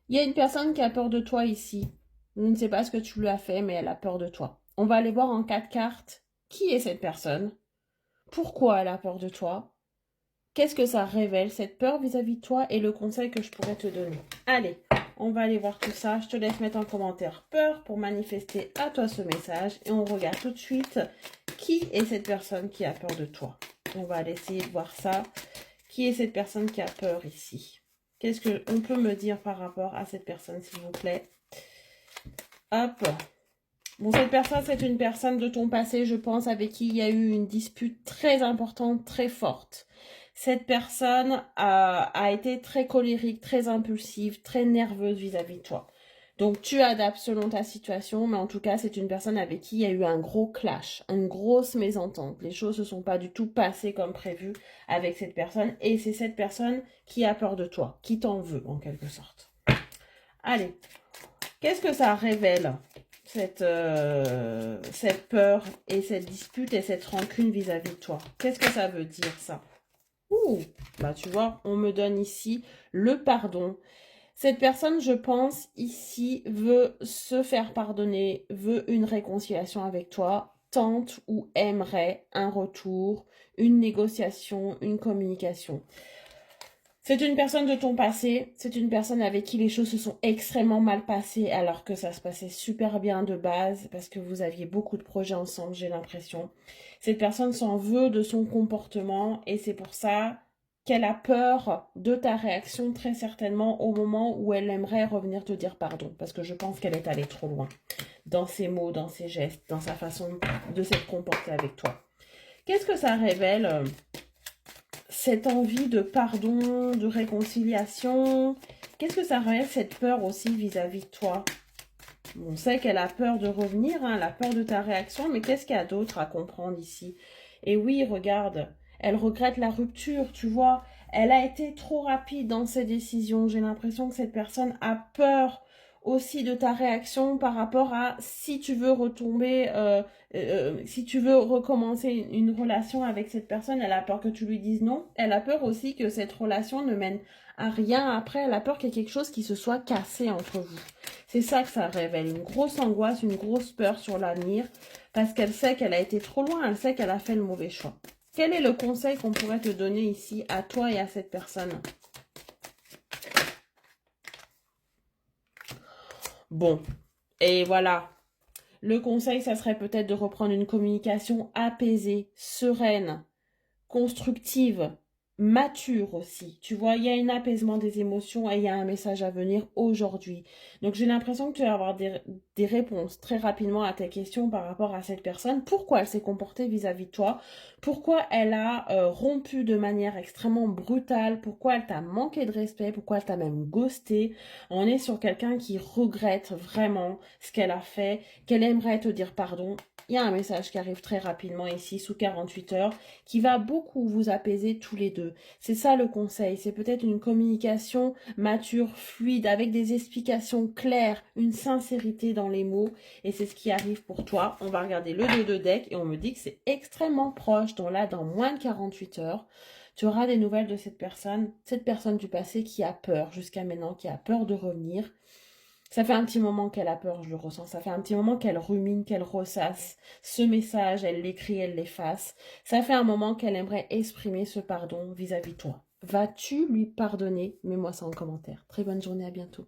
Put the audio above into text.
Il y a une personne qui a peur de toi ici. Je ne sais pas ce que tu lui as fait, mais elle a peur de toi. On va aller voir en 4 cartes. Qui est cette personne? Pourquoi elle a peur de toi? Qu'est-ce que ça révèle, cette peur vis-à-vis de toi et le conseil que je pourrais te donner? Allez, on va aller voir tout ça. Je te laisse mettre en commentaire peur pour manifester à toi ce message. Et on regarde tout de suite qui est cette personne qui a peur de toi. On va aller essayer de voir ça. Qui est cette personne qui a peur ici? Qu'est-ce qu'on peut me dire par rapport à cette personne, s'il vous plaît? Hop. Bon, cette personne, c'est une personne de ton passé, je pense, avec qui il y a eu une dispute très importante, très forte. Cette personne a été très colérique, très impulsive, très nerveuse vis-à-vis de toi. Donc, tu adaptes selon ta situation, mais en tout cas, c'est une personne avec qui il y a eu un gros clash, une grosse mésentente. Les choses ne se sont pas du tout passées comme prévu avec cette personne, et c'est cette personne qui a peur de toi, qui t'en veut, en quelque sorte. Allez, qu'est-ce que ça révèle, cette peur et cette dispute et cette rancune vis-à-vis de toi? Qu'est-ce que ça veut dire, ça? Ouh, bah tu vois, on me donne ici le pardon. Cette personne, je pense, ici, veut se faire pardonner, veut une réconciliation avec toi, tente ou aimerait un retour, une négociation, une communication. C'est une personne de ton passé, c'est une personne avec qui les choses se sont extrêmement mal passées alors que ça se passait super bien de base parce que vous aviez beaucoup de projets ensemble, j'ai l'impression. Cette personne s'en veut de son comportement et c'est pour ça qu'elle a peur de ta réaction très certainement au moment où elle aimerait revenir te dire pardon parce que je pense qu'elle est allée trop loin dans ses mots, dans ses gestes, dans sa façon de s'être comportée avec toi. Qu'est-ce que ça révèle, cette envie de pardon, de réconciliation? Qu'est-ce que ça révèle, cette peur aussi vis-à-vis de toi? On sait qu'elle a peur de revenir, hein, elle a peur de ta réaction, mais qu'est-ce qu'il y a d'autre à comprendre ici? Et oui, regarde, elle regrette la rupture, tu vois. Elle a été trop rapide dans ses décisions. J'ai l'impression que cette personne a peur aussi de ta réaction par rapport à si tu veux retomber, si tu veux recommencer une relation avec cette personne, elle a peur que tu lui dises non. Elle a peur aussi que cette relation ne mène à rien après. Elle a peur qu'il y ait quelque chose qui se soit cassé entre vous. C'est ça que ça révèle, une grosse angoisse, une grosse peur sur l'avenir, parce qu'elle sait qu'elle a été trop loin, elle sait qu'elle a fait le mauvais choix. Quel est le conseil qu'on pourrait te donner ici à toi et à cette personne? Bon, et voilà. Le conseil, ça serait peut-être de reprendre une communication apaisée, sereine, constructive, mature aussi. Tu vois, il y a un apaisement des émotions et il y a un message à venir aujourd'hui. Donc j'ai l'impression que tu vas avoir des réponses très rapidement à tes questions par rapport à cette personne. Pourquoi elle s'est comportée vis-à-vis de toi? Pourquoi elle a rompu de manière extrêmement brutale? Pourquoi elle t'a manqué de respect? Pourquoi elle t'a même ghosté? On est sur quelqu'un qui regrette vraiment ce qu'elle a fait, qu'elle aimerait te dire pardon. Il y a un message qui arrive très rapidement ici, sous 48 heures, qui va beaucoup vous apaiser tous les deux. C'est ça le conseil, c'est peut-être une communication mature, fluide, avec des explications claires, une sincérité dans les mots, et c'est ce qui arrive pour toi. On va regarder le 2 de deck, et on me dit que c'est extrêmement proche, donc là, dans moins de 48 heures, tu auras des nouvelles de cette personne du passé qui a peur jusqu'à maintenant, qui a peur de revenir. Ça fait un petit moment qu'elle a peur, je le ressens. Ça fait un petit moment qu'elle rumine, qu'elle ressasse ce message, elle l'écrit, elle l'efface. Ça fait un moment qu'elle aimerait exprimer ce pardon vis-à-vis de toi. Vas-tu lui pardonner? Mets-moi ça en commentaire. Très bonne journée, à bientôt.